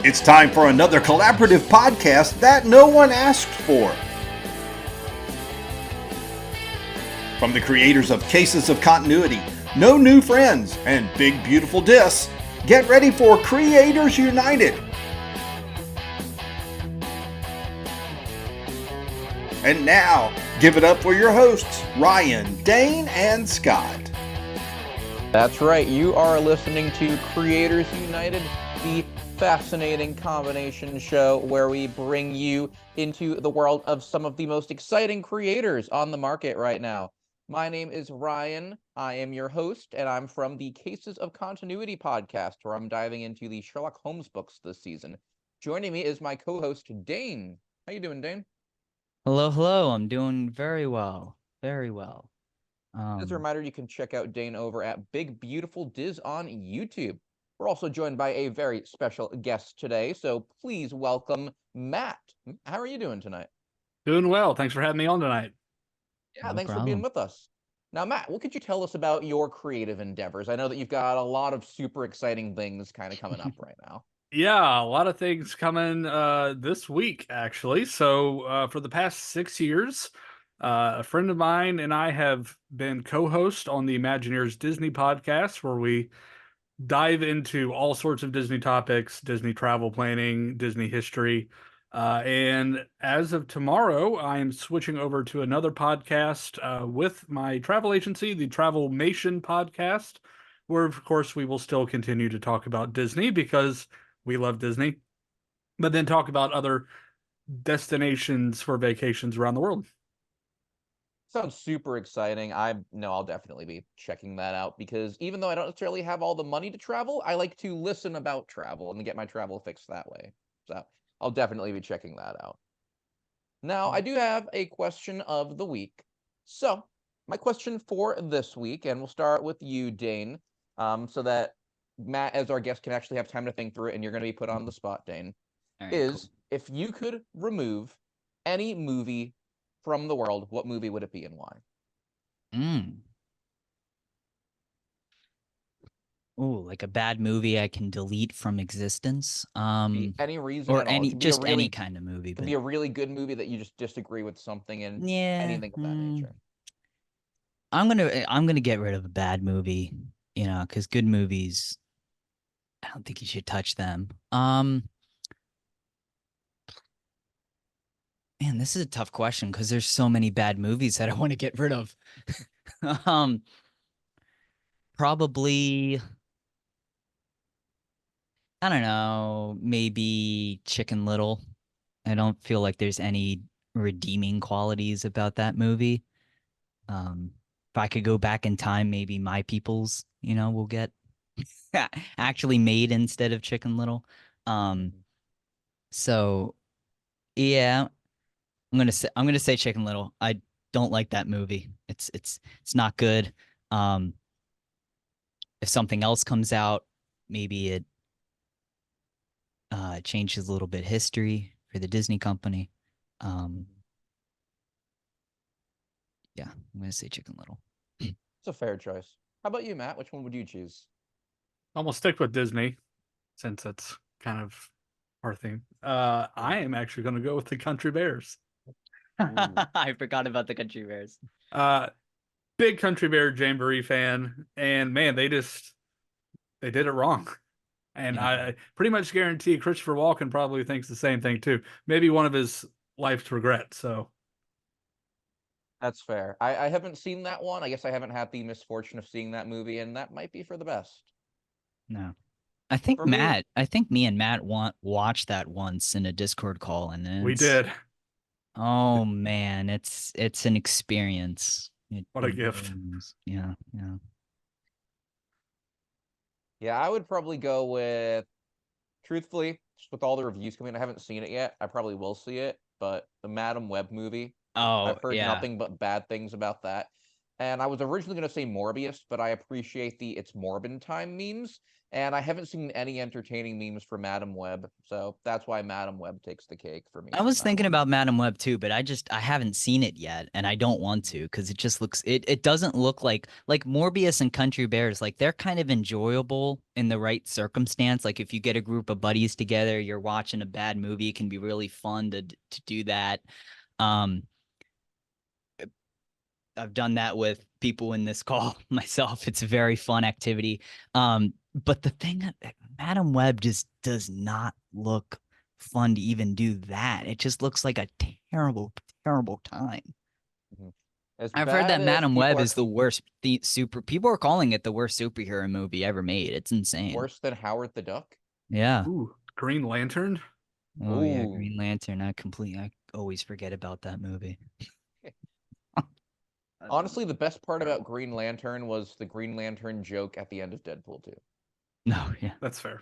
It's time for another collaborative podcast that no one asked for. From the creators of Cases of Continuity, No New Friends, and Big Beautiful Dis, get ready for Creators United. And now, give it up for your hosts, Ryan, Dane, and Scott. That's right, you are listening to Creators United, the fascinating combination show where we bring you into the world of some of the most exciting creators on the market right now. My name is Ryan, I am your host, and I'm from the Cases of Continuity podcast, where I'm diving into the Sherlock Holmes books this season. Joining me is my co-host, Dane. How you doing, Dane? Hello. I'm doing very well. Very well. As a reminder, you can check out Dane over at Big Beautiful Diz on YouTube. We're also joined by a very special guest today, so please welcome Matt. How are you doing tonight? Doing well. Thanks for having me on tonight. Yeah, No thanks for problem. being with us. Now, Matt, what could you tell us about your creative endeavors? I know that you've got a lot of super exciting things kind of coming up right now. Yeah, a lot of things coming this week, actually. So for the past 6 years, a friend of mine and I have been co-host on the ImagineEars Disney Podcast, where we dive into all sorts of Disney topics, Disney travel planning, Disney history. And as of tomorrow, I am switching over to another podcast with my travel agency, the Travelmation Podcast, where, of course, we will still continue to talk about Disney because we love Disney, but then talk about other destinations for vacations around the world. Sounds super exciting. I know I'll definitely be checking that out because even though I don't necessarily have all the money to travel, I like to listen about travel and get my travel fixed that way. So I'll definitely be checking that out. Now, I do have a question of the week. So my question for this week, and we'll start with you, Dane, so that Matt, as our guest, can actually have time to think through it, and you're going to be put on the spot, Dane, All right, is cool. if you could remove any movie from the world, what movie would it be and why? Oh, like a bad movie I can delete from existence. Any reason Or at all. It any could be a just any really, kind of movie, could but be a really good movie that you just disagree with something and yeah, anything of that nature. I'm gonna get rid of a bad movie, because good movies, I don't think you should touch them. Man, this is a tough question because there's so many bad movies that I want to get rid of. Probably, I don't know, maybe Chicken Little. I don't feel like there's any redeeming qualities about that movie. If I could go back in time, maybe My People's, will get actually made instead of Chicken Little. So yeah, I'm gonna say Chicken Little. I don't like that movie. It's not good. If something else comes out, maybe it changes a little bit history for the Disney company. Yeah, I'm gonna say Chicken Little. It's a fair choice. How about you, Matt? Which one would you choose? I'm gonna stick with Disney since that's kind of our theme. I am actually going to go with the Country Bears. I forgot about the Country Bears. Big Country Bear Jamboree fan, and man, they did it wrong. And Yeah. I pretty much guarantee Christopher Walken probably thinks the same thing too. Maybe one of his life's regrets. So That's fair. I haven't seen that one. I guess I haven't had the misfortune of seeing that movie, and that might be for the best. No. I think For me- me and Matt watched that once in a Discord call, and we did. Oh man, it's an experience. What a gift. Really is. Yeah. Yeah, I would probably go with, truthfully, just with all the reviews coming in, I haven't seen it yet. I probably will see it, but the Madam Web movie, Oh I've heard yeah. nothing but bad things about that. And I was originally going to say Morbius, but I appreciate the "it's Morbin time" memes. And I haven't seen any entertaining memes for Madam Web, so that's why Madam Web takes the cake for me. I was thinking about Madam Web too, but I haven't seen it yet, and I don't want to because it just looks it doesn't look like Morbius and Country Bears. Like they're kind of enjoyable in the right circumstance. Like if you get a group of buddies together, you're watching a bad movie, it can be really fun to do that. I've done that with people in this call myself. It's a very fun activity. But the thing, Madam Web just does not look fun to even do that. It just looks like a terrible, terrible time. I've heard that Madam Web is the worst people are calling it the worst superhero movie ever made. It's insane. Worse than Howard the Duck? Yeah. Ooh, Green Lantern? Oh yeah, Green Lantern. I always forget about that movie. Honestly, the best part about Green Lantern was the Green Lantern joke at the end of Deadpool 2. No, yeah. That's fair.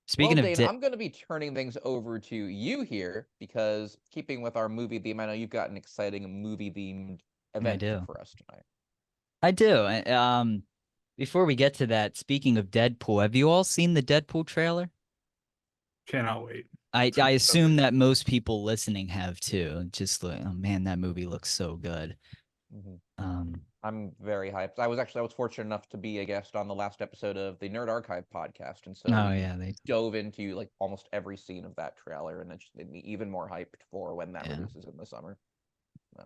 Speaking of Dane, I'm going to be turning things over to you here because keeping with our movie theme, I know you've got an exciting movie-themed event for us tonight. I do. Before we get to that, speaking of Deadpool, have you all seen the Deadpool trailer? Cannot wait. I assume that most people listening have too. Just like, oh man, that movie looks so good. I'm very hyped. I was fortunate enough to be a guest on the last episode of the Nerd Archive podcast, and so they dove into like almost every scene of that trailer, and it just made me even more hyped for when that releases in the summer. So.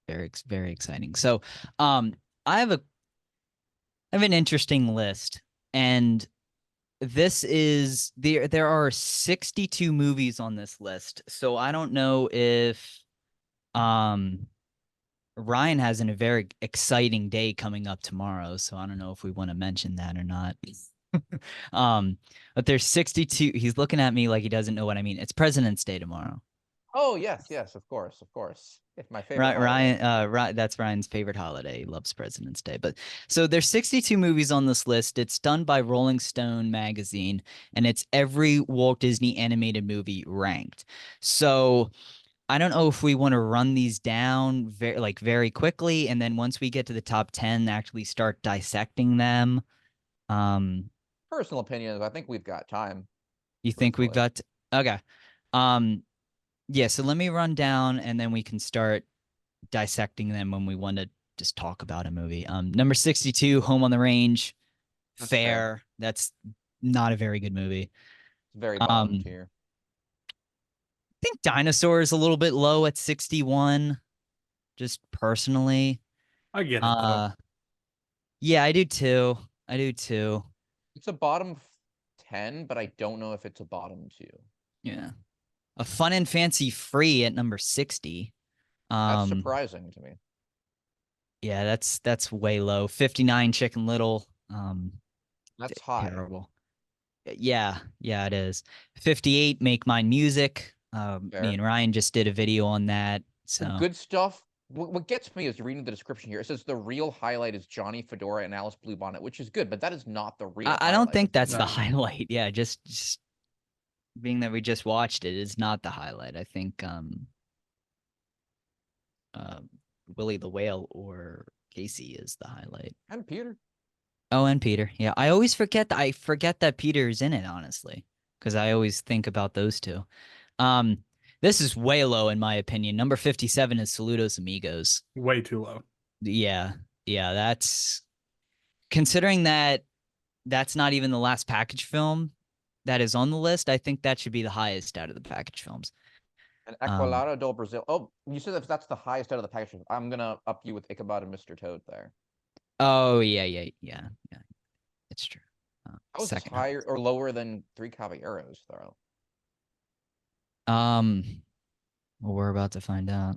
Very, very exciting. So, I have an interesting list, and this is there are 62 movies on this list. So I don't know if Ryan has a very exciting day coming up tomorrow, so I don't know if we want to mention that or not. But there's 62. He's looking at me like he doesn't know what I mean. It's President's Day tomorrow. Oh yes, of course. It's my favorite. Ryan, that's Ryan's favorite holiday. He loves President's Day. But so there's 62 movies on this list. It's done by Rolling Stone magazine, and it's every Walt Disney animated movie ranked. So I don't know if we want to run these down very quickly, and then once we get to the top 10, actually start dissecting them. Personal opinions, I think we've got time. You think we've got okay. Yeah, so let me run down, and then we can start dissecting them when we want to just talk about a movie. Number 62, Home on the Range. Fair. That's not a very good movie. It's very bottom tier. I think Dinosaur is a little bit low at 61, just personally. I get it, though. Yeah, I do too. It's a bottom 10, but I don't know if it's a bottom 2. Yeah. A Fun and Fancy Free at number 60. That's surprising to me. Yeah, that's way low. 59, Chicken Little. That's high. Terrible. Yeah, it is. 58, Make Mine Music. Me and Ryan just did a video on that. So good stuff. What gets me is reading the description here. It says the real highlight is Johnny Fedora and Alice Bluebonnet, which is good, but that is not the real. I don't think that's the highlight. Yeah, just being that we just watched it is not the highlight. I think Willie the Whale or Casey is the highlight. And Peter. Oh, and Peter. Yeah, I always forget that Peter is in it, honestly, because I always think about those two. This is way low in my opinion. Number 57 is Saludos Amigos. Way too low. Yeah, that's considering that that's not even the last package film that is on the list. I think that should be the highest out of the package films. And Aquelarre do Brasil. Oh, you said that's the highest out of the package films. I'm gonna up you with Ichabod and Mr. Toad there. Oh yeah. It's true. How is this higher or lower than Three Caballeros, though? Well, we're about to find out.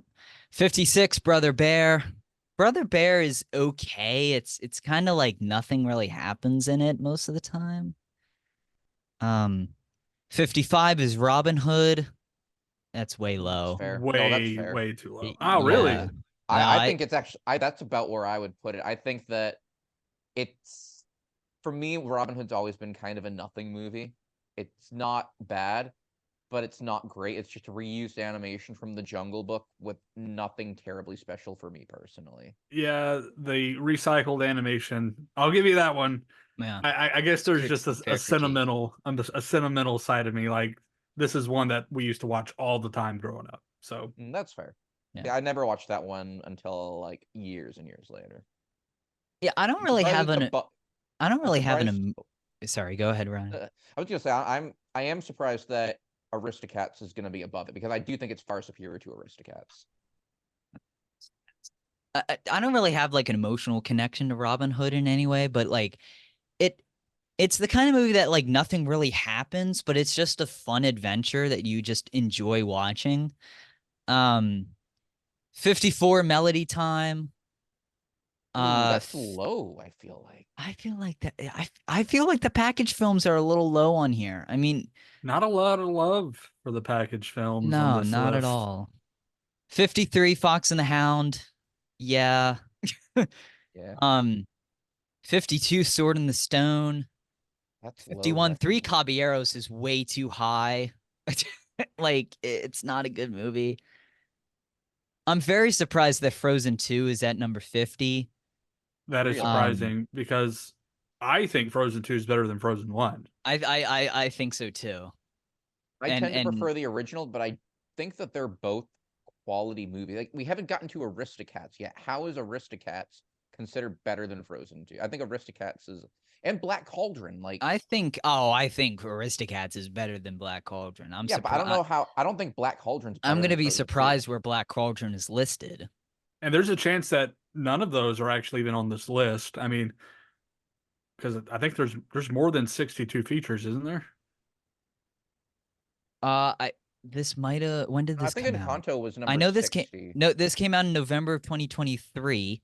56, Brother Bear. Brother Bear is okay. It's kind of like nothing really happens in it most of the time. 55 is Robin Hood. That's way low. Fair. Way too low. Oh, really? Yeah. I think it's actually that's about where I would put it. I think that it's, for me, Robin Hood's always been kind of a nothing movie. It's not bad, but it's not great. It's just reused animation from the Jungle Book with nothing terribly special for me personally. Yeah, the recycled animation. I'll give you that one. Yeah. I guess there's just Fair a critique. sentimental side of me. Like, this is one that we used to watch all the time growing up. So That's fair. Yeah. Yeah, I never watched that one until like years and years later. Yeah, I don't I'm really surprised have it's an. abo- I don't I'm really have surprised- an. Sorry, go ahead, Ryan. I was gonna say I am surprised that Aristocats is gonna be above it because I do think it's far superior to Aristocats. I don't really have like an emotional connection to Robin Hood in any way, but like it's the kind of movie that like nothing really happens, but it's just a fun adventure that you just enjoy watching. 54 Melody Time. Ooh, that's low, I feel like. I feel like that. I feel like the package films are a little low on here. I mean, not a lot of love for the package films. no, on this not at list. all. 53 Fox and the Hound. Yeah. Yeah. 52 Sword in the Stone. That's low 51 Three reckoning. Caballeros is way too high. Like, it's not a good movie. I'm very surprised that Frozen 2 is at number 50. That is Really? surprising because I think Frozen 2 is better than Frozen 1. I think so too. I and- tend to and- prefer the original, but I think that they're both quality movies. Like we haven't gotten to Aristocats yet. How is Aristocats considered better than Frozen 2? I think Aristocats is and Black Cauldron. Like I think Aristocats is better than Black Cauldron. yeah, but I don't know how. I don't think Black Cauldron's. I'm better gonna than be Frozen 2. surprised where Black Cauldron is listed. And there's a chance that none of those are actually even on this list. I mean, because I think there's more than 62 features, isn't there? This might have. When did I this think come out? Encanto was number. I know this 60. this came out in November of 2023.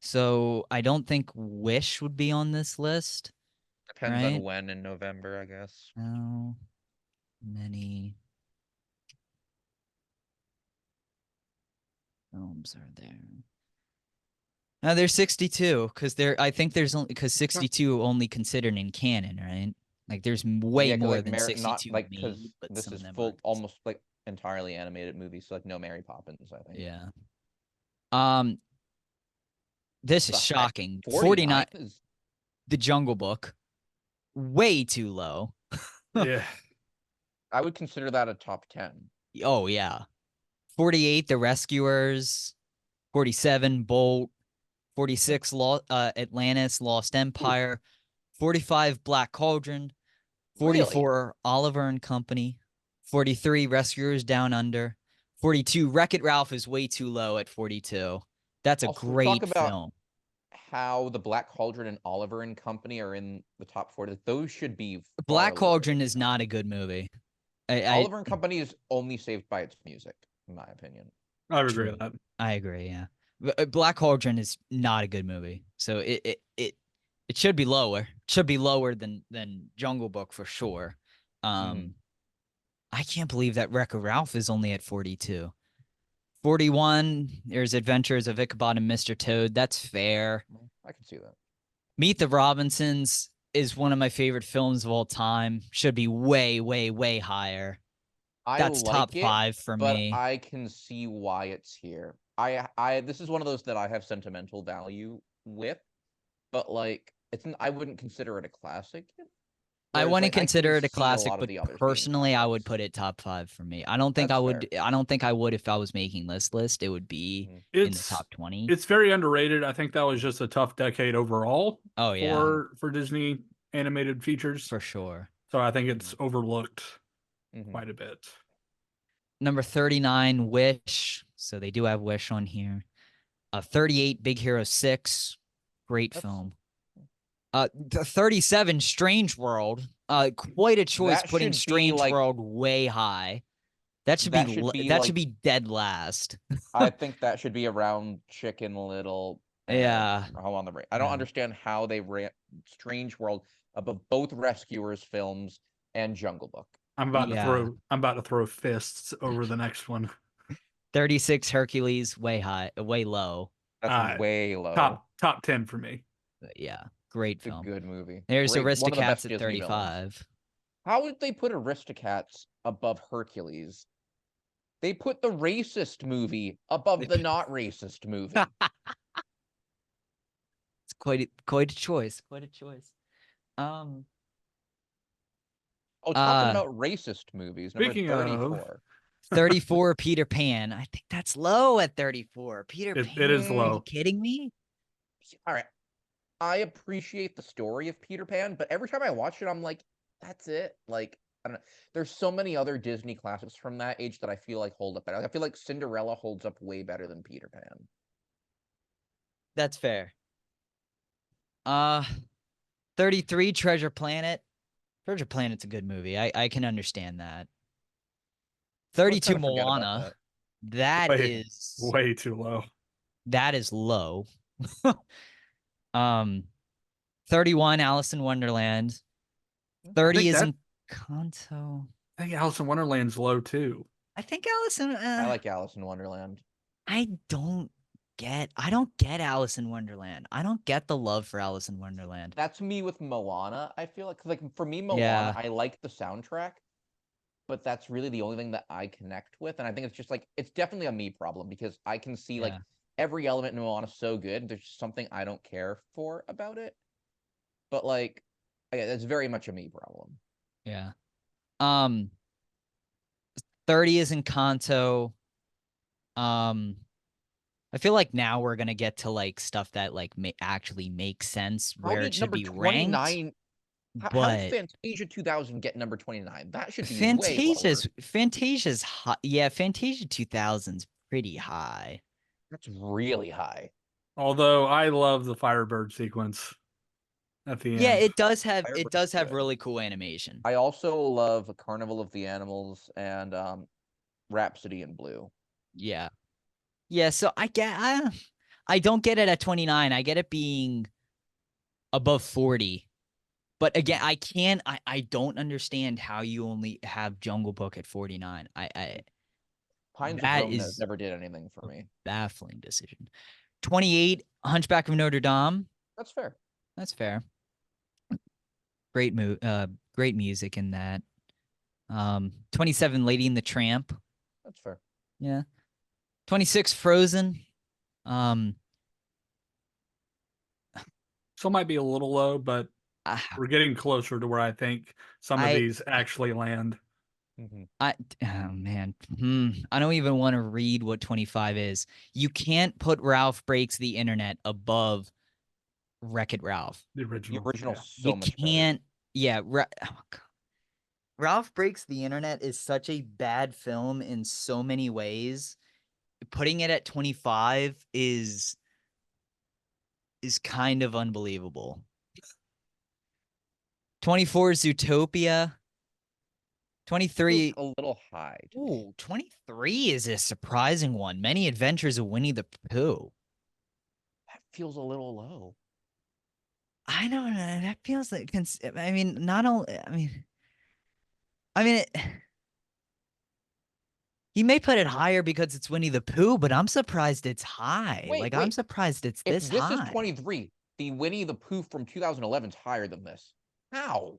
So I don't think Wish would be on this list. Depends right? on when in November, I guess. How many films are there? No, there's 62 because I think there's only because 62 only considered in canon, right? Like there's way Yeah, 'cause, more like, than Not 62 like made, because but this some is of them full, aren't. almost like entirely animated movies. So like no Mary Poppins, I think. Yeah. This is The heck? shocking. 49 is The Jungle Book, way too low. Yeah. I would consider that a top 10. Oh yeah. 48 The Rescuers, 47 Bolt, 46 Atlantis Lost Empire, 45 Black Cauldron, 44 Oliver and Company, 43 Rescuers Down Under, 42 Wreck-It Ralph is way too low at 42. That's a Also, great talk about film. how the Black Cauldron and Oliver and Company are in the top 40. Those should be Black far lower Cauldron than is that. not a good movie. Oliver and Company is only saved by its music, in my opinion. I would agree with that. I agree, yeah. Black Cauldron is not a good movie. So it should be lower. It should be lower than Jungle Book for sure. I can't believe that Wreck-It Ralph is only at 42. 41, there's Adventures of Ichabod and Mr. Toad. That's fair. I can see that. Meet the Robinsons is one of my favorite films of all time. Should be way, way, way higher. That's like top it, 5 for but me. I can see why it's here. This is one of those that I have sentimental value with, but like I wouldn't consider it a classic. I Whereas, wouldn't like, I consider can it a see lot classic, of but the others being personally, I would classics. put it top 5 for me. I don't think That's I would. fair. I don't think I would if I was making this list. It would be in the It's top 20. it's very underrated. I think that was just a tough decade overall Oh yeah, for Disney animated features. for sure. So I think it's overlooked Mhm. quite a bit. Number 39, Wish. So they do have Wish on here. 38, Big Hero 6. Great That's- film. 37, Strange World. Quite a choice That putting should be, Strange like- World way high. That should That be should be, that like- should be dead last. I think that should be around Chicken Little. and Yeah. Home on the Range. I don't Yeah. understand how they ran Strange World above both Rescuers films and Jungle Book. I'm about Yeah. to throw fists over the next one. 36, Hercules, way high, way low. That's way low. Top 10 for me. Yeah, great It's a film. good movie. There's Great- one of the best Aristocats at Disney villains. 35. How would they put Aristocats above Hercules? They put the racist movie above the not racist movie. It's quite a choice. Quite a choice. Oh, talking about racist movies, number Speaking 34. of 34 Peter Pan. I think that's low at 34. Peter Pan. it is Are low. you kidding me? All right. I appreciate the story of Peter Pan, but every time I watch it, I'm like, that's it. Like, I don't know. There's so many other Disney classics from that age that I feel like hold up better. I feel like Cinderella holds up way better than Peter Pan. That's fair. 33 Treasure Planet. Treasure Planet's a good movie. I can understand that. 32 kinda forget about Moana. that. That is Way too low. that is low. 31 Alice in Wonderland. 30 is Encanto. I think Alice in Wonderland's low too. I think Alice in I like Alice in Wonderland. I don't get Alice in Wonderland. I don't get the love for Alice in Wonderland. That's me with Moana. I feel like for me, Moana, Yeah. I like the soundtrack, but that's really the only thing that I connect with. And I think it's just like, it's definitely a me problem because I can see like Yeah. every element in Moana is so good. There's just something I don't care for about it. But like, yeah, that's very much a me problem. Yeah. 30 is Encanto. I feel like now we're gonna get to like stuff that like actually makes sense How where did it should number be 29? ranked. How did But Fantasia 2000 get number 29? That should be way Fantasia's high. Yeah, Fantasia 2000's pretty high. That's really high. Although I love the Firebird sequence at the end. Yeah, it does have Firebird's good. really cool animation. I also love Carnival of the Animals and Rhapsody in Blue. Yeah. Yeah, so I don't get it at 29. I get it being above 40. But again, I don't understand how you only have Jungle Book at 49. Pines that of Rome is never did anything for me. Baffling decision. 28 Hunchback of Notre Dame. That's fair. That's fair. Great music in that. 27 Lady and the Tramp. That's fair. Yeah. 26 Frozen. So it might be a little low, but we're getting closer to where I think some of these actually land. Oh man. I don't even want to read what 25 is. You can't put Ralph Breaks the Internet above Wreck-It Ralph. The original. Yeah. So you much can't. Better. Yeah. Ralph Breaks the Internet is such a bad film in so many ways. Putting it at 25 is kind of unbelievable. 24 is Zootopia. 23 a little high. Ooh, 23 is a surprising one. Many Adventures of Winnie the Pooh. That feels a little low. I don't know. That feels like I mean, not only I mean he may put it higher because it's Winnie the Pooh, but I'm surprised it's high. Wait, I'm surprised it's if this this high. is 23, the Winnie the Pooh from 2011 is higher than this. How?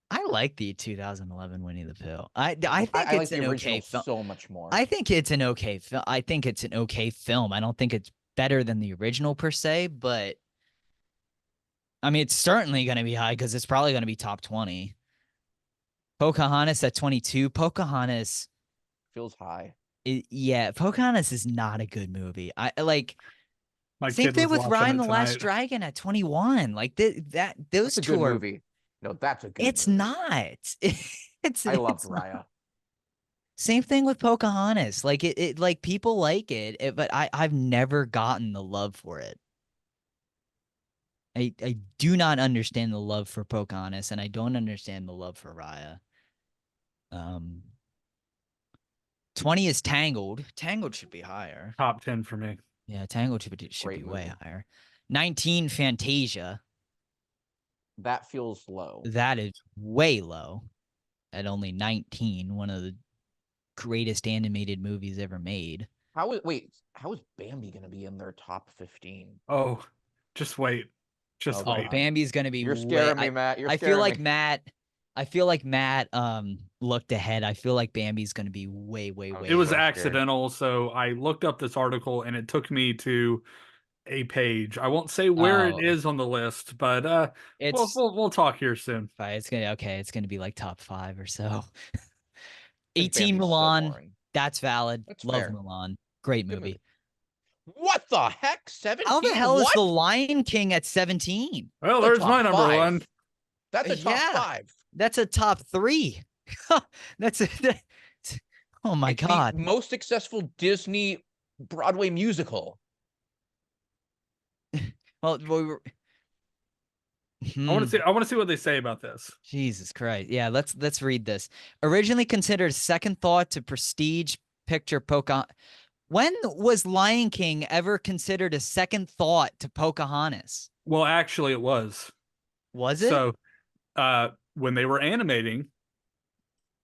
I like the 2011 Winnie the Pooh. I think I it's like the an original okay film. so much more. I think it's an okay film. I think it's an okay film. I don't think it's better than the original per se, but I mean, it's certainly going to be high because it's probably going to be top 20. Pocahontas at 22. Pocahontas feels high. Yeah, Pocahontas is not a good movie. I like. My Same kid thing was with watching Ryan it the Last tonight. Dragon at 21. Like those That's a two good are. movie. No, that's a good It's movie. not. I love it's not. Raya. Same thing with Pocahontas. Like it like people like it, but I've never gotten the love for it. I do not understand the love for Pocahontas, and I don't understand the love for Raya. 20 is Tangled. Tangled should be higher. Top 10 for me. Yeah, Tangled should Great be way movie. higher. 19 Fantasia. That feels low. That is way low. At only 19, one of the greatest animated movies ever made. How is Bambi gonna be in their top 15? Oh, just wait. Just Oh, wait. God. Bambi's gonna be. You're scaring me, Matt. You're I scaring feel like me. Matt I feel like Matt looked ahead. I feel like Bambi's going to be way, way, Oh, way. It was for sure. accidental, so I looked up this article and it took me to a page. I won't say where it Oh. is on the list, but It's we'll talk here soon. fine. It's gonna okay. It's gonna be like top 5 or so. think 18 Bambi's so Mulan. boring. That's valid. That's Love fair. Mulan. Great Good movie. What the heck? 17? How the hell is What? The Lion King at 17? Well, The there's top my number 5. one. That's a top Yeah. 5. That's a top 3. That's a, oh my It's the god. most successful Disney Broadway musical. Well, we were... I want to see what they say about this. Jesus Christ. Yeah, let's read this. Originally considered second thought to prestige picture Pocahontas. When was Lion King ever considered a second thought to Pocahontas? Well, actually, it was. Was it? So, when they were animating,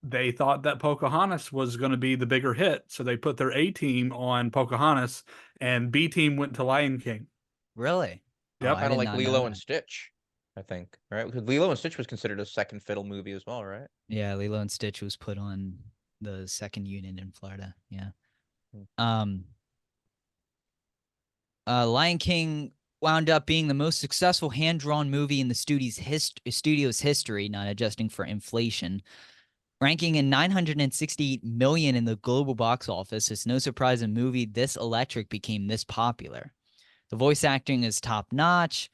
they thought that Pocahontas was going to be the bigger hit, so they put their A team on Pocahontas, and B team went to Lion King. Really? Yep. I Kind did of like not know Lilo and that. Stitch, I think. Right? Because Lilo and Stitch was considered a second fiddle movie as well, right? Yeah, Lilo and Stitch was put on the second unit in Florida. Yeah. Hmm. Lion King wound up being the most successful hand-drawn movie in the studio's history, not adjusting for inflation. Ranking in 968 million in the global box office, it's no surprise a movie this electric became this popular. The voice acting is top-notch.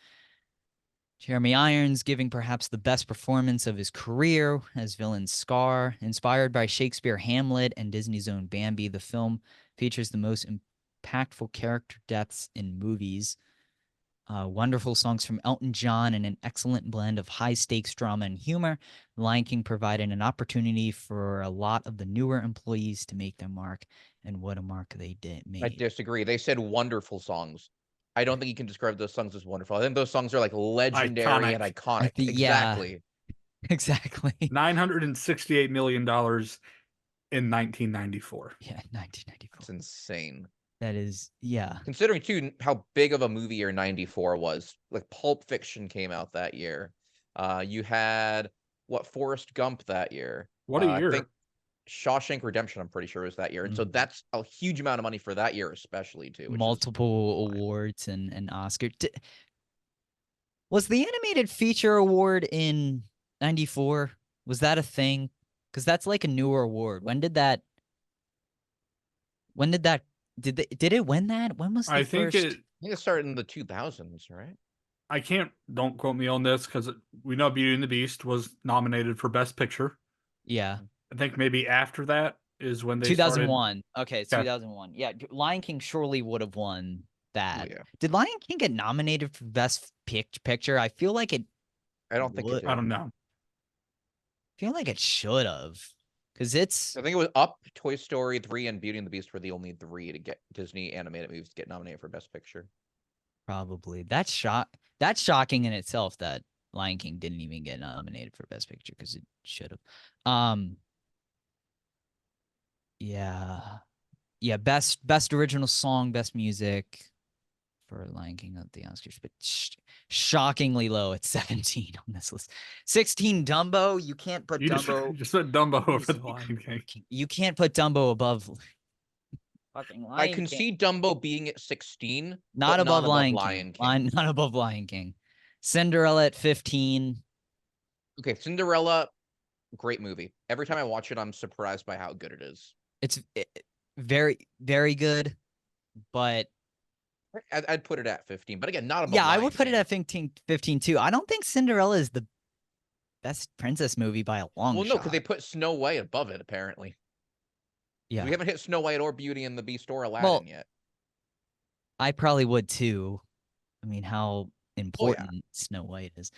Jeremy Irons giving perhaps the best performance of his career as villain Scar. Inspired by Shakespeare Hamlet and Disney's own Bambi, the film features the most impactful character deaths in movies. Wonderful songs from Elton John and an excellent blend of high-stakes drama and humor. The Lion King provided an opportunity for a lot of the newer employees to make their mark, and what a mark they did I make. disagree. They said wonderful songs. I don't think you can describe those songs as wonderful. I think those songs are like legendary and iconic. Yeah. Exactly. Exactly. $968 million in 1994. Yeah, 1994. It's insane. That is, yeah. Considering too how big of a movie year 94 was. Like Pulp Fiction came out that year. You had Forrest Gump that year. What a year. I think Shawshank Redemption, I'm pretty sure, was that year. And so that's a huge amount of money for that year, especially too. Multiple awards and Oscar. Was the animated feature award in 94? Was that a thing? Because that's like a newer award. Did it win that? When was the I think first? I think it started in the 2000s, right? Don't quote me on this because we know Beauty and the Beast was nominated for Best Picture. Yeah. I think maybe after that is when they 2001. Okay, it's Yeah. 2001. Yeah, Lion King surely would have won that. Oh, yeah. Did Lion King get nominated for Best Picture? I feel like it. I don't think it would. did. I don't know. I feel like it should have, because it's. I think it was Up, Toy Story 3, and Beauty and the Beast were the only 3 to get Disney animated movies to get nominated for Best Picture. Probably. That's shocking in itself that Lion King didn't even get nominated for Best Picture because it should have. Yeah. Best original song, best music for Lion King at the Oscars, but shockingly low at 17 on this list. 16 Dumbo. You can't put Dumbo. Just put Dumbo over the Lion King. You can't put Dumbo above. Fucking Lion I can see Dumbo being at 16, not above Lion King. Not above Lion King. Cinderella at 15. Okay, Cinderella, great movie. Every time I watch it, I'm surprised by how good it is. It's very, very good, but I'd put it at 15. But again, not above yeah, Lion I would put King. it at 15 too. I don't think Cinderella is the best princess movie by a long shot. Well, no, because they put Snow White above it, apparently. Yeah. We haven't hit Snow White or Beauty and the Beast or Aladdin yet. I probably would too. I mean, how important Snow White is.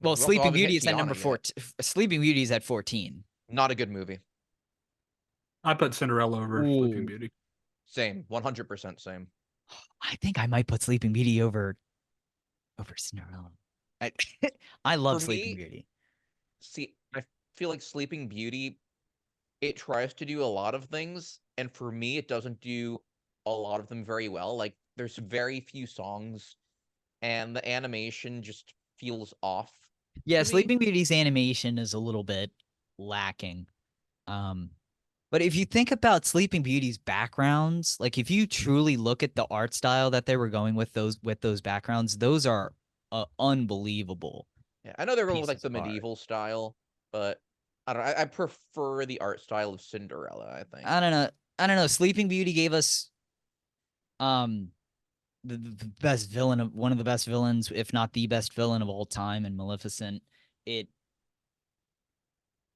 Well, We also Sleeping haven't hit Beauty is at Tiana number yet. 14. Sleeping Beauty is at 14. Not a good movie. I put Cinderella over Sleeping Beauty. Same. 100% same. I think I might put Sleeping Beauty over Cinderella. I love For Sleeping me, Beauty. See, I feel like Sleeping Beauty, it tries to do a lot of things, and for me, it doesn't do a lot of them very well. Like, there's very few songs, and the animation just feels off. Yeah, to me. Sleeping Beauty's animation is a little bit lacking. But if you think about Sleeping Beauty's backgrounds, like if you truly look at the art style that they were going with those backgrounds, those are unbelievable Yeah, I know they're going with like pieces the of art. medieval style, but I don't know. I prefer the art style of Cinderella, I think. I don't know. I don't know. Sleeping Beauty gave us um the best villain of one of the best villains, if not the best villain of all time, in Maleficent.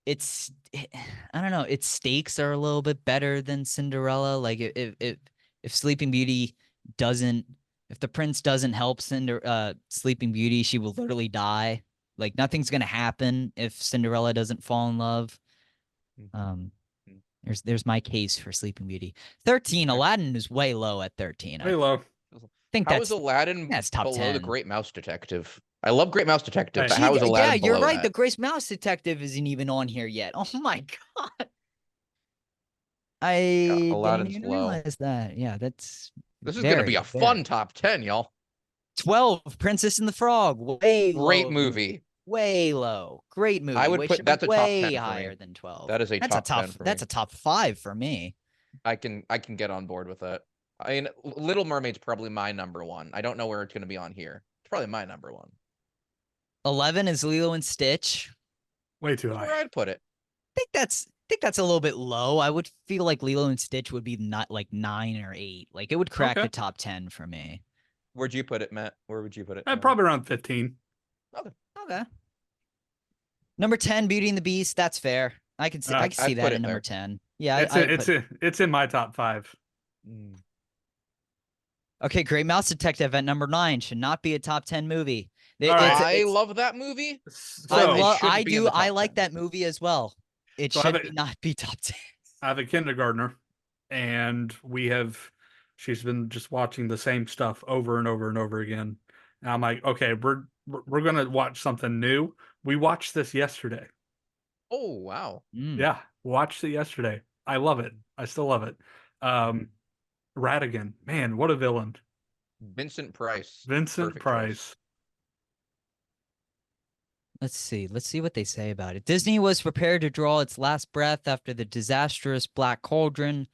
It's I don't know. Its stakes are a little bit better than Cinderella. Like if Sleeping Beauty doesn't, if the prince doesn't help Sleeping Beauty, she will literally die. Like nothing's gonna happen if Cinderella doesn't fall in love. Um, there's my case for Sleeping Beauty. 13, Aladdin is way low at 13. Way I low. think How is Aladdin that's top below the 10. Great Mouse Detective? I love Great Mouse Detective, Hey. but how is Aladdin Yeah, you're below right. The that? Grace Mouse Detective isn't even on here yet. Oh my god. I didn't Aladdin's even low. realize that. Yeah, that's This is gonna be a fun very. top 10, y'all. 12, Princess and the Frog. Way Great low. movie. Way low. Great movie. I would put that's a top 10 way for me. higher than 12. That is a That's top 10 for me. That's a top 5 for me. I can get on board with that. I mean, Little Mermaid's probably my number 1. I don't know where it's gonna be on here. It's probably my number 1. 11 is Lilo and Stitch. Way too That's high. where I'd put it. I think that's a little bit low. I would feel like Lilo and Stitch would be not like 9 or 8. Like it would crack Okay. the top 10 for me. Where'd you put it, Matt? Where would you put it? Probably around 15. Okay. Number 10, Beauty and the Beast. That's fair. I can see I'd that put at it number there. 10. Yeah, It's in my top 5. Okay, Great Mouse Detective at number 9 should not be a top 10 movie. All right. I love that movie. So I be in the top like 10. that movie as well. It So I should have not be top 10. I have a kindergartner, and she's been just watching the same stuff over and over and over again. And I'm like, okay, we're gonna watch something new. We watched this yesterday. Oh wow. Yeah, watched it yesterday. I love it. I still love it. Radigan, man, what a villain. Vincent Price. Vincent Perfect Price. choice. Let's see what they say about it. Disney was prepared to draw its last breath after the disastrous Black Cauldron,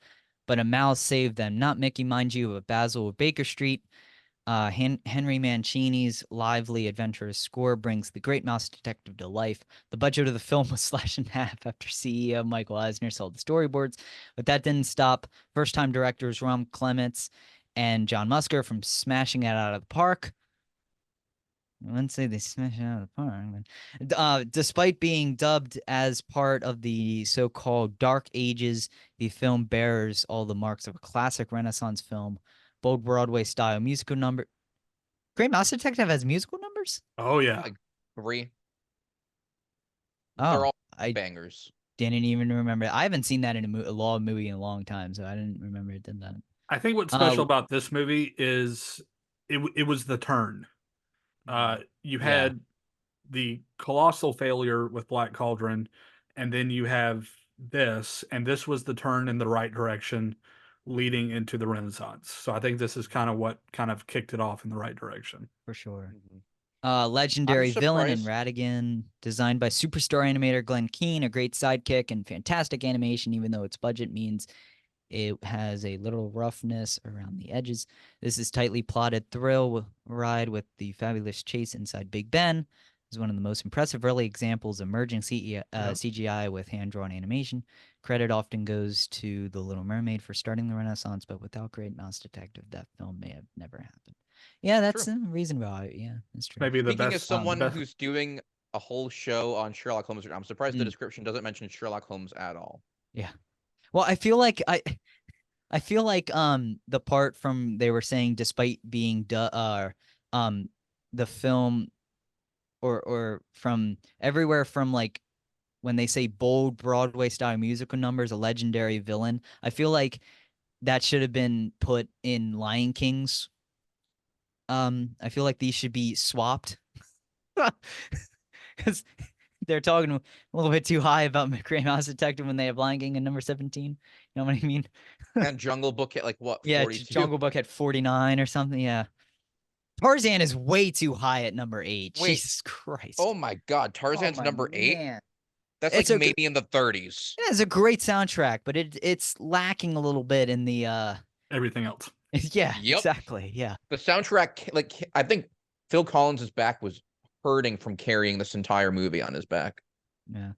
but a mouse saved them. Not Mickey, mind you, but Basil of Baker Street. Henry Mancini's lively, adventurous score brings the Great Mouse Detective to life. The budget of the film was slashed in half after CEO Michael Eisner sold the storyboards, but that didn't stop first-time directors Ron Clements and John Musker from smashing it out of the park. I wouldn't say they smashed it out of the park. Despite being dubbed as part of the so-called Dark Ages, the film bears all the marks of a classic Renaissance film. Bold Broadway-style musical number. Great Mouse Detective has musical numbers? Oh yeah. Like 3. Oh, They're all I bangers. didn't even remember. I haven't seen that in a law movie in a long time, so I didn't remember it did that. I think what's special about this movie is it was the turn. You had the colossal failure with Black Cauldron, and then you have this, and this was the turn in the right direction leading into the Renaissance. So I think this is kind of what kind of kicked it off in the right direction. For sure. Mhm. Legendary I'm villain in surprised- Radigan, designed by superstar animator Glenn Keane, a great sidekick and fantastic animation, even though its budget means it has a little roughness around the edges. This is tightly plotted thrill ride with the fabulous chase inside Big Ben. Is one of the most impressive early examples of merging CGI with hand-drawn animation. Credit often goes to The Little Mermaid for starting the Renaissance, but without Great Mouse Detective, that film may have never happened. Yeah, that's a reason why. Yeah, that's true. Maybe the Speaking best. as someone best- who's doing a whole show on Sherlock Holmes, I'm surprised the description doesn't mention Sherlock Holmes at all. Yeah. Well, I feel like the part from they were saying despite being the film or from everywhere from like when they say bold Broadway style musical numbers, a legendary villain, I feel like that should have been put in Lion King's. I feel like these should be swapped because they're talking a little bit too high about Great Mouse Detective when they have Lion King at number 17. You know what I mean? And Jungle Book at like what? Yeah, 42? Jungle Book at 49 or something. Yeah. Tarzan is way too high at number 8. Wait. Jesus Christ. Oh my God, Tarzan's my number 8. man. That's It's like a maybe in the 30s. Yeah, it's a great soundtrack, but it's lacking a little bit in the Everything else. yeah, Yep. exactly. Yeah. The soundtrack, like I think Phil Collins' back was hurting from carrying this entire movie on his back. Yeah.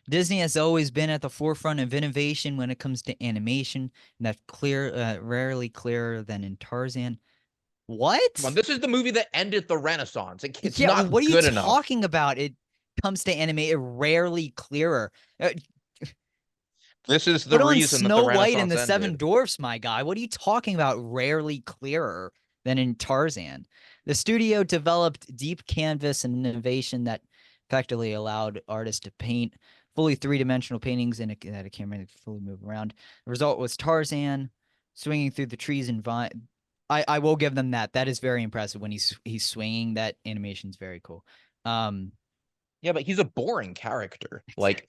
Disney has always been at the forefront of innovation when it comes to animation, and that's rarely clearer than in Tarzan. What? Come on, this is the movie that ended the Renaissance. It's yeah, not what are you good enough. talking about? It comes to animate rarely clearer. This is the Put on reason that Snow the White Renaissance and the ended. Seven Dwarfs, my guy. What are you talking about? Rarely clearer than in Tarzan. The studio developed deep canvas and innovation that effectively allowed artists to paint fully three-dimensional paintings that a camera could fully move around. The result was Tarzan swinging through the trees and vine. I will give them that. That is very impressive when he's swinging. That animation's very cool. Yeah, but he's a boring character. Like,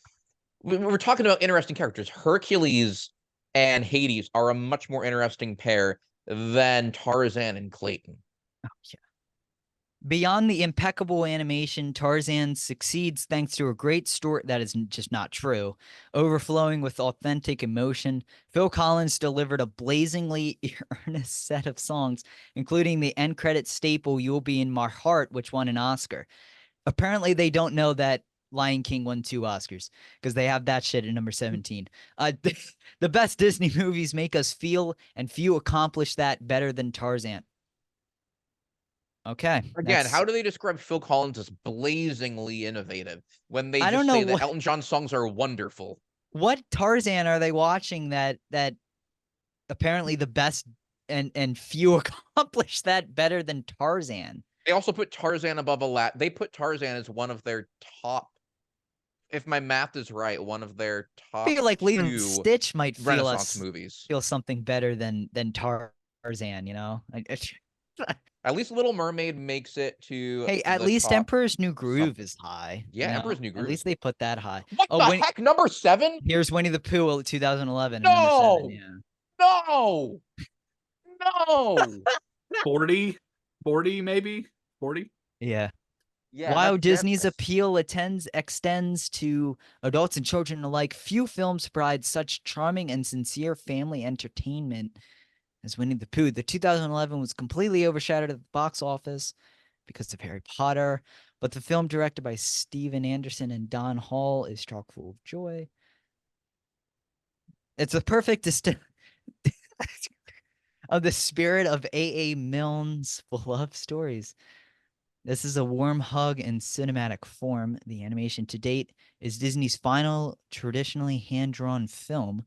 we're talking about interesting characters. Hercules and Hades are a much more interesting pair than Tarzan and Clayton. Oh, yeah. Beyond the impeccable animation, Tarzan succeeds thanks to a great story that is just not true, overflowing with authentic emotion. Phil Collins delivered a blazingly earnest set of songs, including the end credit staple "You'll Be in My Heart," which won an Oscar. Apparently, they don't know that Lion King won 2 Oscars because they have that shit at number 17. The best Disney movies make us feel, and few accomplish that better than Tarzan. Okay. Again, how do they describe Phil Collins as blazingly innovative when they I just don't say know that what- Elton John songs are wonderful? What Tarzan are they watching that apparently the best and few accomplish that better than Tarzan? They also put Tarzan above Aladdin. They put Tarzan as one of their top, if my math is right, one of their top I feel like Lilo and 2 Stitch might feel Renaissance movies. feel something better than Tarzan, you know? At least Little Mermaid makes it to Hey, at the least top. Emperor's New Groove is high. Yeah, you know? Emperor's New At Groove. least they put that high. What the heck? Number 7? Here's Winnie the Pooh, 2011. No! Number 7, yeah. No! No! 40 maybe? 40? Yeah. Yeah, While that's Disney's generous. appeal extends to adults and children alike, few films provide such charming and sincere family entertainment as Winnie the Pooh. The 2011 was completely overshadowed at the box office because of Harry Potter, but the film directed by Steven Anderson and Don Hall is chock full of joy. It's a perfect of the spirit of A.A. Milne's beloved stories. This is a warm hug in cinematic form. The animation to date is Disney's final traditionally hand-drawn film.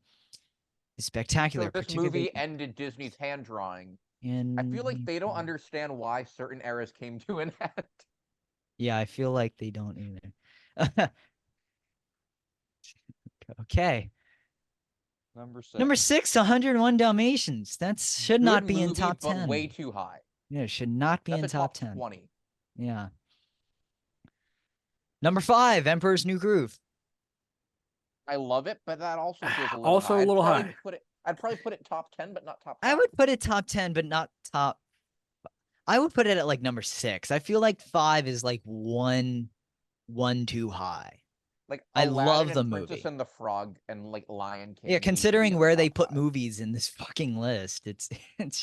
It's spectacular. So this movie ended Disney's hand drawing. I feel like they don't understand why certain eras came to an end. Yeah, I feel like they don't either. Okay. Number 6, 101 Dalmatians. That should not Good be in movie, top but 10. way too high. Yeah, it should not be That's in a top 10. 20. Yeah. Number 5, Emperor's New Groove. I love it, but that also feels a little Also high. a little high. I'd probably put it top 10, but not top 5. I would put it top 10, but not top. I would put it at like number 6. I feel like 5 is like one too high. Like I Aladdin love and the Princess movie. and the Frog and like Lion King. Yeah, need to be considering in the where they top put 5. movies in this fucking list, it's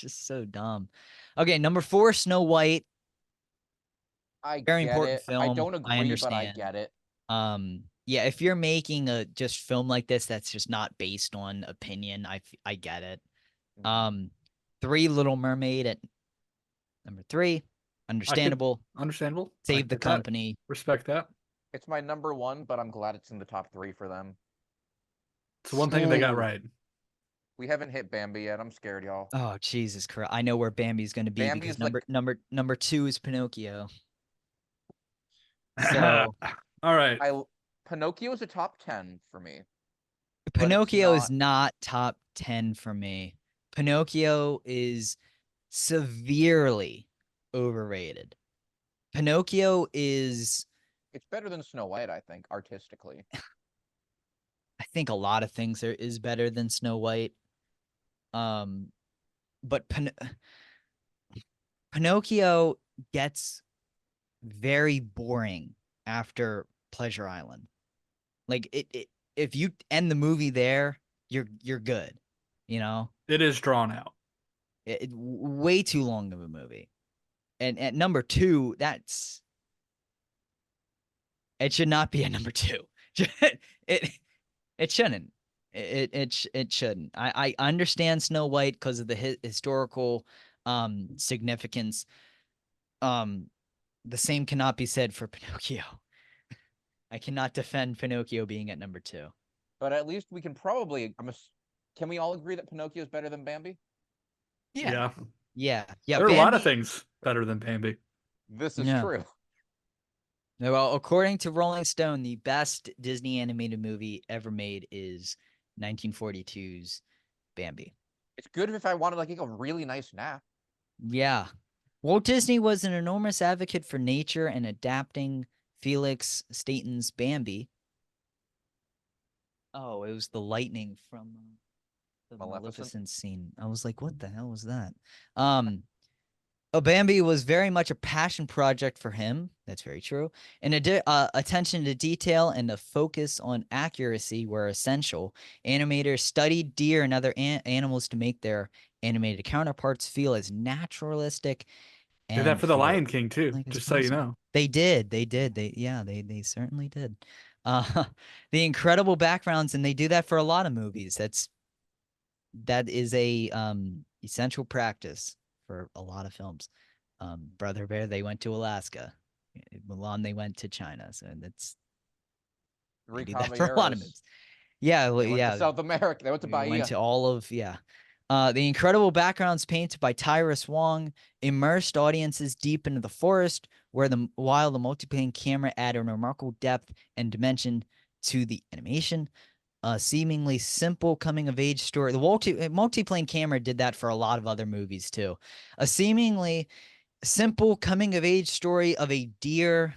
just so dumb. Okay, number 4, Snow White. I Very get important it. film. I don't agree, but I understand. get it. Yeah, if you're making a just film like this that's just not based on opinion, I get it. 3, Little Mermaid at number 3. Understandable. Understandable. Save the Respect that. company. Respect that. It's my number 1, but I'm glad it's in the top 3 for them. It's the one thing they got Ooh. right. We haven't hit Bambi yet. I'm scared, y'all. Oh, Jesus Christ. I know where Bambi's going to be Bambi's because like- number 2 is Pinocchio. So All right. Pinocchio is a top 10 for me. it's Pinocchio is not top 10 for me. Pinocchio is severely overrated. Pinocchio is, It's better than Snow White, I think, artistically. I think a lot of things is better than Snow White. But Pinocchio gets very boring after Pleasure Island. Like if you end the movie there, you're good. You know, It is drawn out. Way too long of a movie. And at number 2, it should not be at number 2. It shouldn't. It shouldn't. I understand Snow White because of the historical significance. The same cannot be said for Pinocchio. I cannot defend Pinocchio being at number 2. But at least we can probably. Can we all agree that Pinocchio is better than Bambi? Yeah. There are Bambi, a lot of things better than Bambi. This is true. Well, according to Rolling Stone, the best Disney animated movie ever made is 1942's Bambi. It's good if I wanted like a really nice nap. Yeah. Walt Disney was an enormous advocate for nature and adapting Felix Staten's Bambi. Oh, it was the lightning from the Maleficent scene. I was like, what the hell was that? Bambi was very much a passion project for him. That's very true. And attention to detail and the focus on accuracy were essential. Animators studied deer and other animals to make their animated counterparts feel as naturalistic. Did that for the Lion King too, just so you know. They did. They certainly did. The incredible backgrounds, and they do that for a lot of movies. That is a essential practice for a lot of films. Brother Bear, they went to Alaska. Mulan, they went to China. So that's they do that for a lot of movies. Yeah, they went to South America. They went to Bahia. Went to all of the incredible backgrounds painted by Tyrus Wong immersed audiences deep into the forest, while the multiplane camera added remarkable depth and dimension to the animation. A seemingly simple coming-of-age story. The multiplane camera did that for a lot of other movies too. A seemingly simple coming-of-age story of a deer.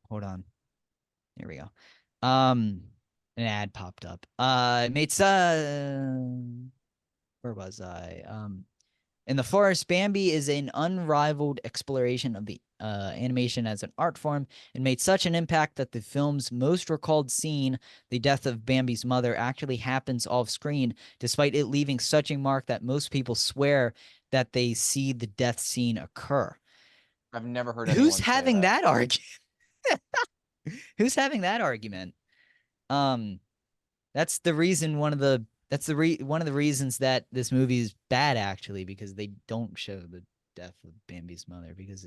Hold on. Here we go. An ad popped up. Where was I? In the forest, Bambi is an unrivaled exploration of the animation as an art form and made such an impact that the film's most recalled scene, the death of Bambi's mother, actually happens off screen, despite it leaving such a mark that most people swear that they see the death scene occur. I've never heard anyone Who's having that argument? Who's having that argument? That's the reason one of the reasons that this movie is bad, actually, because they don't show the death of Bambi's mother, because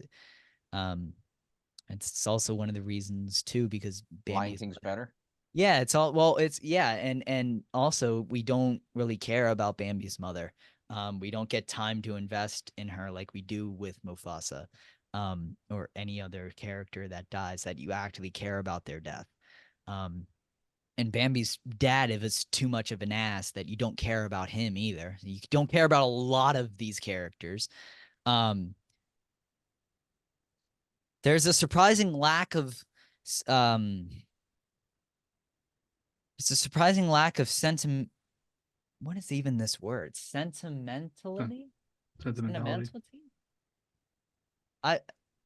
it's also one of the reasons too, because Lion King's better. Yeah, and also we don't really care about Bambi's mother. We don't get time to invest in her like we do with Mufasa, or any other character that dies that you actually care about their death. And Bambi's dad, if it's too much of an ass, that you don't care about him either. You don't care about a lot of these characters. There's a surprising lack of sentiment. What is even this word? Sentimentality? Sentimentality.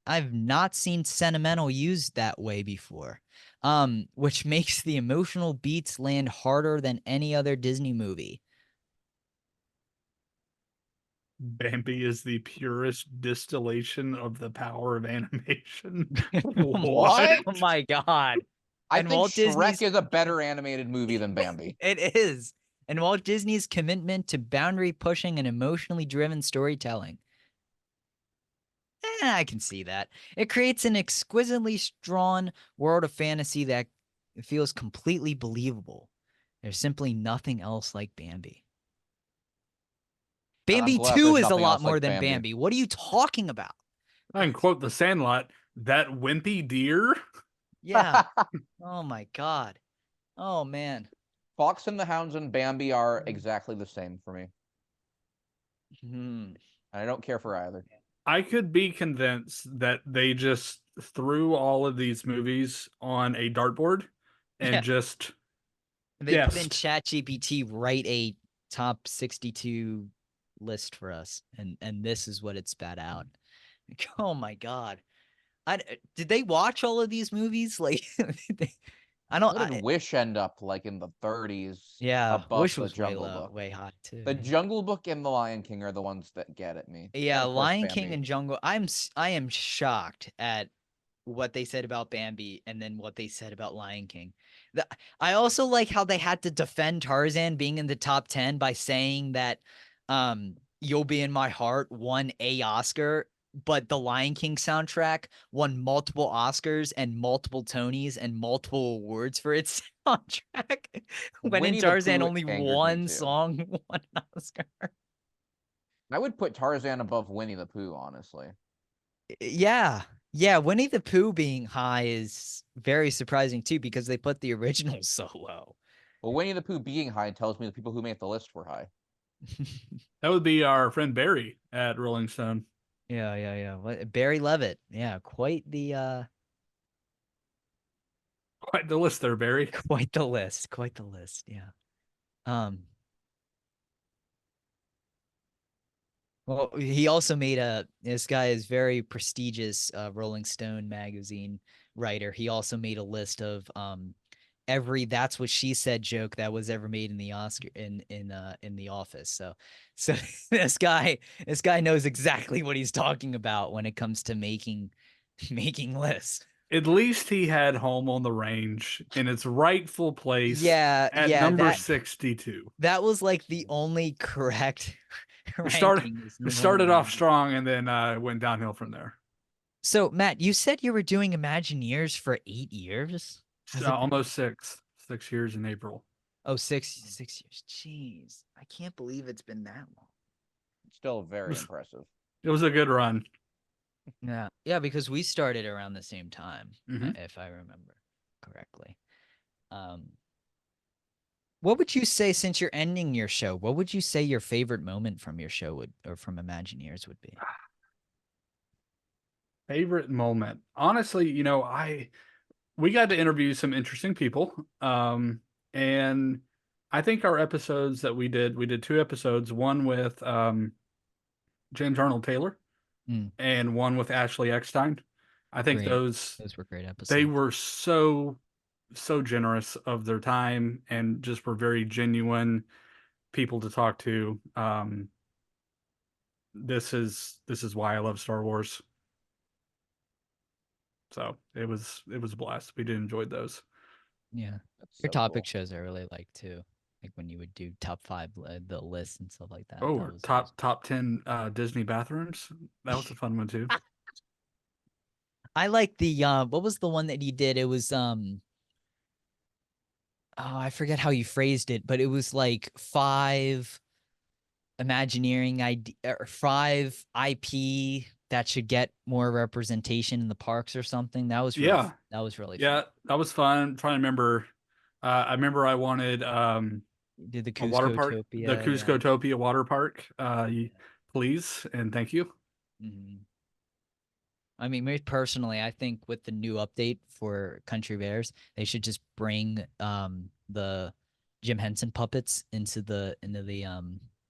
I've not seen sentimental used that way before, which makes the emotional beats land harder than any other Disney movie. Bambi is the purest distillation of the power of animation. What? Oh my God. I think Shrek is a better animated movie than Bambi. It is. And Walt Disney's commitment to boundary-pushing and emotionally driven storytelling. I can see that. It creates an exquisitely drawn world of fantasy that feels completely believable. There's simply nothing else like Bambi. Bambi 2 is a lot more than Bambi. What are you talking about? I can quote The Sandlot, that wimpy deer. Yeah. Oh my God. Oh man. Fox and the Hounds and Bambi are exactly the same for me. And I don't care for either. I could be convinced that they just threw all of these movies on a dartboard and just they put in ChatGPT, write a top 62 list for us, and this is what it spat out. Like, oh my god, did they watch all of these movies? Like, I don't. What did Wish end up like in the 30s? Yeah, above Wish the was way Jungle low, Book. way high too. The Jungle Book and the Lion King are the ones that get at me. Yeah, And of course, Lion King Bambi. and Jungle. I am shocked at what they said about Bambi and then what they said about Lion King. I also like how they had to defend Tarzan being in the top 10 by saying that You'll Be in My Heart won a Oscar, but the Lion King soundtrack won multiple Oscars and multiple Tonys and multiple awards for its soundtrack. When in Winnie the Tarzan Pooh only angered me one too. song won an Oscar. I would put Tarzan above Winnie the Pooh, honestly. Yeah. Yeah, Winnie the Pooh being high is very surprising too because they put the original so low. Well, Winnie the Pooh being high tells me the people who made the list were high. That would be our friend Barry at Rolling Stone. Yeah. Barry Levitt. Yeah, quite the Quite the list there, Barry. quite the list. Quite the list. Yeah. Well, he also made this guy is very prestigious Rolling Stone magazine writer. He also made a list of every "That's What She Said" joke that was ever made in the Oscar in The Office. So this guy knows exactly what he's talking about when it comes to making lists. At least he had Home on the Range in its rightful place. Yeah, at yeah, number that- 62. That was like the only correct It ranking. started off strong and then went downhill from there. So Matt, you said you were doing Imagineers for 8 years? Almost 6 years in April. Oh, 6 years. Jeez. I can't believe it's been that long. Still very impressive. It was a good run. Yeah. Yeah, because we started around the same time, Mhm. if I remember correctly. What would you say, since you're ending your show, what would you say your favorite moment from your show or from Imagineers would be? Favorite moment. Honestly, we got to interview some interesting people. And I think our episodes that we did 2 episodes, one with James Arnold Taylor and one with Ashley Eckstein. I think Great. those were great episodes. they were so generous of their time and just were very genuine people to talk to. This is why I love Star Wars. So it was a blast. We did enjoy those. Yeah. That's Your so topic cool. shows I really like too. Like when you would do top 5 the lists and stuff like that. Oh, That was top 10 Disney bathrooms. That was a fun one too. I like the what was the one that you did? It was I forget how you phrased it, but it was like 5 Imagineering idea or 5 IP that should get more representation in the parks or something. That was really, that was really Yeah, fun. that was fun. I'm trying to remember. I remember I wanted Did the a water park, Cusco-topia, the Cusco-topia water park. Please and thank you. Mm-hmm. I mean, me personally, I think with the new update for Country Bears, they should just bring the Jim Henson puppets into the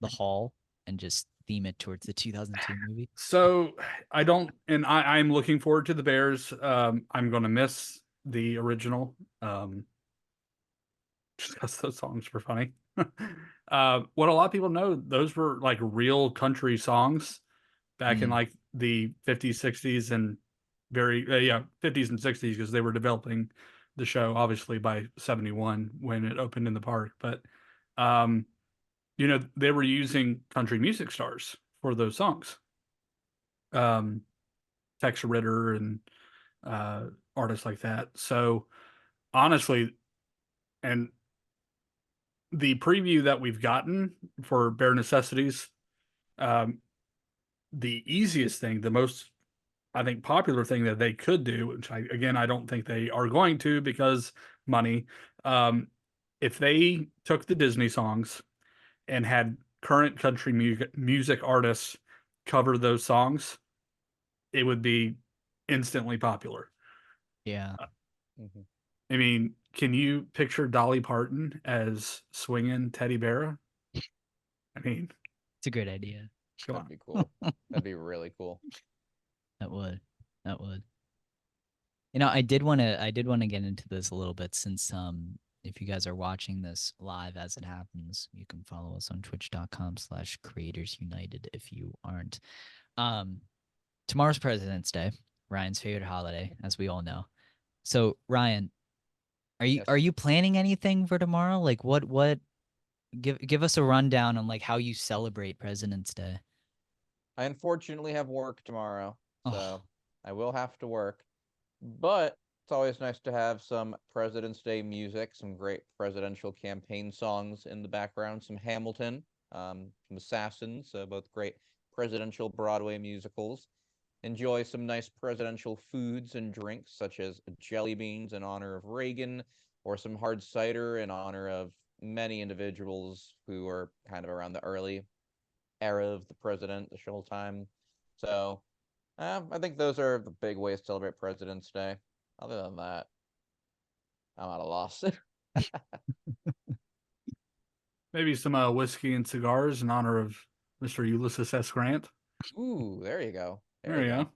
hall and just theme it towards the 2002 movie. So I'm looking forward to the Bears. I'm gonna miss the original. Just because those songs were funny. What a lot of people know, those were like real country songs back in like the 50s, 60s, and 50s and 60s, because they were developing the show obviously by 71 when it opened in the park. But they were using country music stars for those songs. Tex Ritter and artists like that. So honestly, and the preview that we've gotten for Bare Necessities, the easiest thing, the most, I think, popular thing that they could do, which I don't think they are going to because money, if they took the Disney songs and had current country music artists cover those songs, it would be instantly popular. Yeah. I mean, can you picture Dolly Parton as swinging Teddy Bear? I mean, It's a great idea. Come That'd on. be cool. That'd be really cool. That would. That would. You know, I did want to get into this a little bit since if you guys are watching this live as it happens, you can follow us on twitch.com/creatorsunited if you aren't. Tomorrow's President's Day, Ryan's favorite holiday, as we all know. So, Ryan, Yes. are you planning anything for tomorrow? Like what give us a rundown on like how you celebrate President's Day. I unfortunately have work tomorrow, so Oh. I will have to work. But it's always nice to have some President's Day music, some great presidential campaign songs in the background, some Hamilton, some Assassins, both great presidential Broadway musicals. Enjoy some nice presidential foods and drinks, such as jelly beans in honor of Reagan, or some hard cider in honor of many individuals who are kind of around the early era of the presidential time. So I think those are the big ways to celebrate President's Day. Other than that, I'm at a loss. Maybe some whiskey and cigars in honor of Mr. Ulysses S. Grant. Ooh, there you go. There you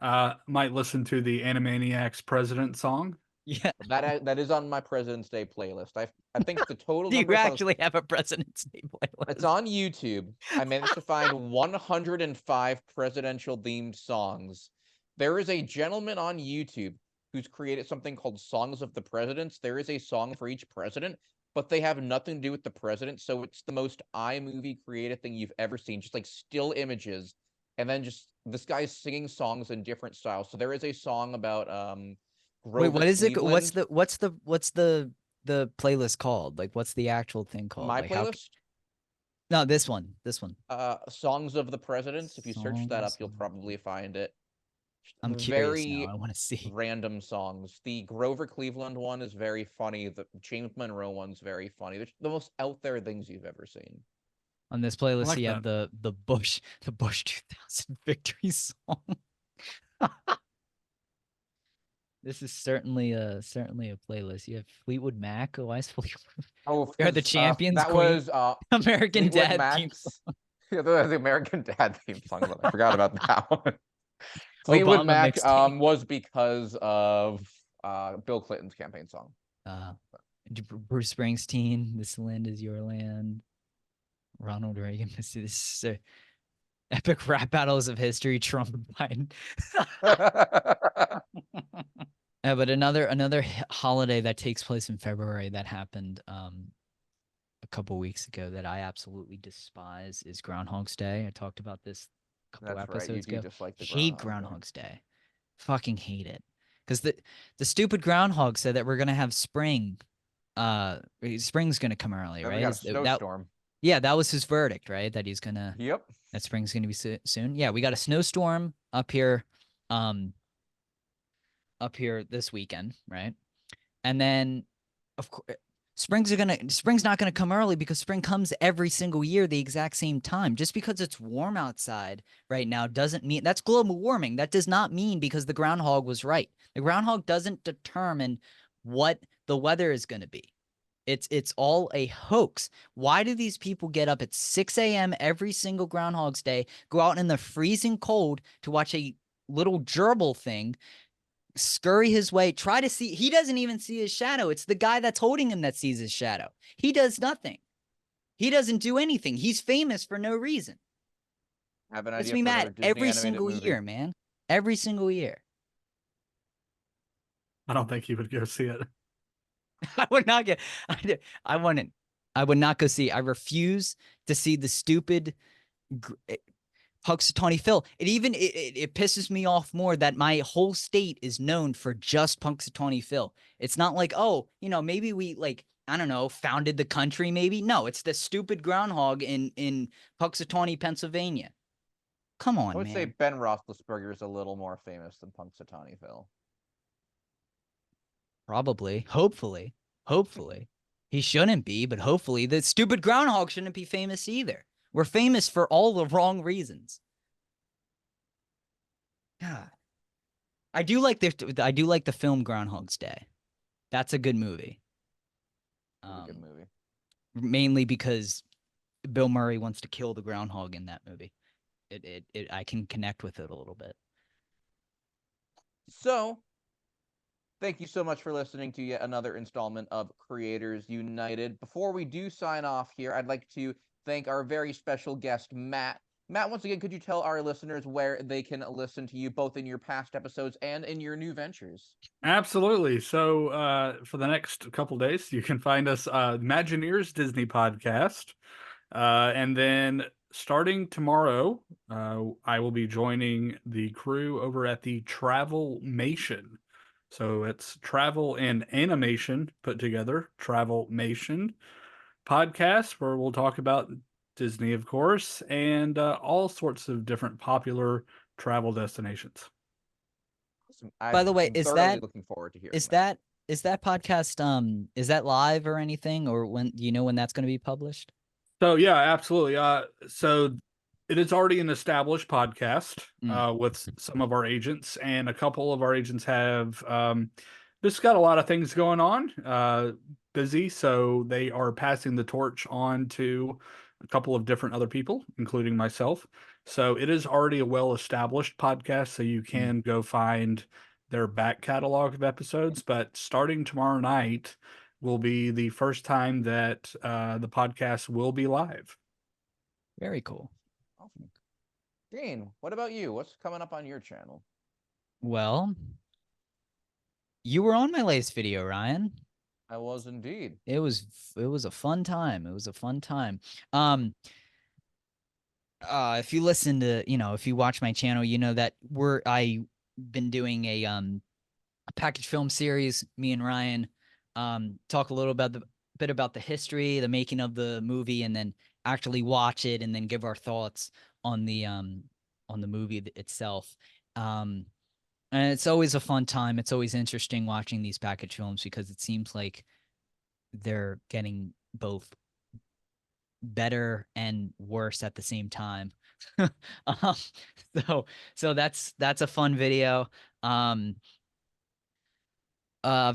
go. Might listen to the Animaniacs President song. Yeah. That is on my President's Day playlist. I think the total Do you number of songs- actually have a President's Day playlist? It's on YouTube. I managed to find 105 presidential themed songs. There is a gentleman on YouTube who's created something called Songs of the Presidents. There is a song for each president, but they have nothing to do with the president. So it's the most iMovie created thing you've ever seen. Just like still images. And then just this guy's singing songs in different styles. So there is a song about Wait, what is it? Cleveland. What's the playlist called? Like, what's the actual thing called? My Like, playlist? No, this one. Songs of the Presidents. If you search that up, Songs you'll of- probably find it. I'm curious Very now. I want to see. random songs. The Grover Cleveland one is very funny. The James Monroe one's very funny. They're the most out there things you've ever seen. On this playlist, like you have the Bush 2000 victory song. This is certainly a playlist. You have Fleetwood Mac. Why is Fleetwood? Oh, They're the champions. That queen. was American Fleetwood Dad Mac's- theme song. Yeah, the American Dad theme song. But I forgot about that one. Fleetwood Obama Mac mixtape. was because of Bill Clinton's campaign song. Bruce Springsteen. This land is your land. Ronald Reagan. This is epic rap battles of history. Trump and Biden. But another holiday that takes place in February that happened a couple weeks ago that I absolutely despise is Groundhog's Day. I talked about this a couple That's right. You episodes do ago. dislike the Hate Groundhog's Day. Fucking hate it. Because the stupid groundhog said that we're gonna have spring. Spring's gonna come early, Then we right? got a snowstorm. Yeah, that was his verdict, right? That he's gonna. Yep. That spring's gonna be soon. Yeah, we got a snowstorm up here this weekend, right? And then of course spring's not gonna come early because spring comes every single year the exact same time. Just because it's warm outside right now doesn't mean that's global warming. That does not mean because the groundhog was right. The groundhog doesn't determine what the weather is gonna be. It's all a hoax. Why do these people get up at 6 a.m. every single Groundhog's Day, go out in the freezing cold to watch a little gerbil thing, scurry his way, try to see? He doesn't even see his shadow. It's the guy that's holding him that sees his shadow. He does nothing. He doesn't do anything. He's famous for no reason. Have an Gets idea me for another mad Disney every animated single movie. year, man. Every single year. I don't think you would go see it. I would not get. I wouldn't. I would not go see. I refuse to see the stupid Punxsutawney Phil. It pisses me off more that my whole state is known for just Punxsutawney Phil. It's not like, oh, maybe we I don't know, founded the country. Maybe no. It's the stupid groundhog in Punxsutawney, Pennsylvania. Come on, I would man. say Ben Roethlisberger is a little more famous than Punxsutawney Phil. Probably. Hopefully. He shouldn't be, but hopefully. The stupid groundhog shouldn't be famous either. We're famous for all the wrong reasons. God. I do like the film Groundhog's Day. That's a good movie. It's a good movie. Mainly because Bill Murray wants to kill the groundhog in that movie. I can connect with it a little bit. So, thank you so much for listening to yet another installment of Creators United. Before we do sign off here, I'd like to thank our very special guest, Matt. Matt, once again, could you tell our listeners where they can listen to you, both in your past episodes and in your new ventures? Absolutely. So for the next couple days, you can find us ImagineEars Disney Podcast. And then starting tomorrow, I will be joining the crew over at the Travelmation. So it's travel and animation put together, Travelmation Podcast, where we'll talk about Disney, of course, and all sorts of different popular travel destinations. Awesome. By the way, I'm is thoroughly that looking forward to hearing is that podcast is that live or anything, or when do you know when that's going to be published? So yeah, absolutely. So it is already an established podcast with some of our agents, and a couple of our agents have just got a lot of things going on, busy. So they are passing the torch on to a couple of different other people, including myself. So it is already a well-established podcast, so you can go find their back catalog of episodes. But starting tomorrow night will be the first time that the podcast will be live. Very cool. Awesome. Dane, what about you? What's coming up on your channel? Well, you were on my latest video, Ryan. I was indeed. It was a fun time. It was a fun time. If you listen to, if you watch my channel, you know that I've been doing a package film series. Me and Ryan talk a little bit about the history, the making of the movie, and then actually watch it and then give our thoughts on the movie itself. And it's always a fun time. It's always interesting watching these package films because it seems like they're getting both better and worse at the same time. So that's a fun video. I've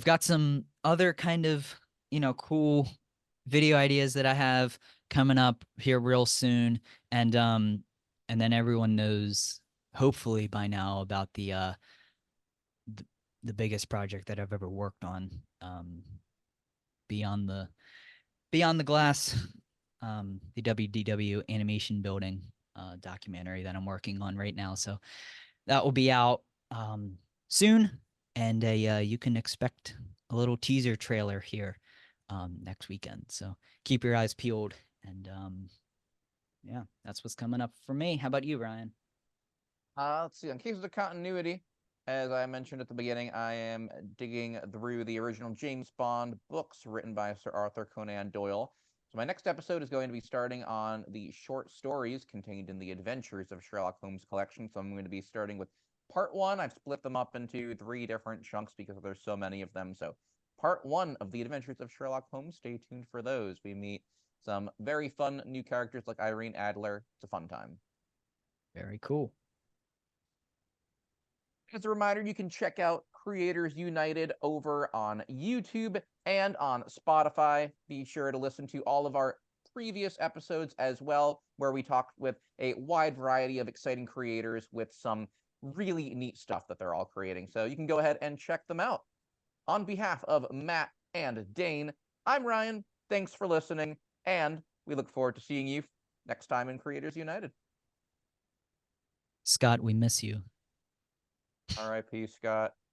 got some other kind of, cool video ideas that I have coming up here real soon. And then everyone knows, hopefully by now, about the biggest project that I've ever worked on, Beyond the Glass, the WDW animation building documentary that I'm working on right now. So that will be out soon, and you can expect a little teaser trailer here next weekend. So keep your eyes peeled, and yeah, that's what's coming up for me. How about you, Ryan? Let's see. In case of the continuity, as I mentioned at the beginning, I am digging through the original James Bond books written by Sir Arthur Conan Doyle. So my next episode is going to be starting on the short stories contained in the Adventures of Sherlock Holmes collection. So I'm going to be starting with part 1. I've split them up into 3 different chunks because there's so many of them. So part 1 of the Adventures of Sherlock Holmes, stay tuned for those. We meet some very fun new characters like Irene Adler. It's a fun time. Very cool. As a reminder, you can check out Creators United over on YouTube and on Spotify. Be sure to listen to all of our previous episodes as well, where we talked with a wide variety of exciting creators with some really neat stuff that they're all creating. So you can go ahead and check them out. On behalf of Matt and Dane, I'm Ryan. Thanks for listening, and we look forward to seeing you next time in Creators United. Scott, we miss you. R.I.P. Scott.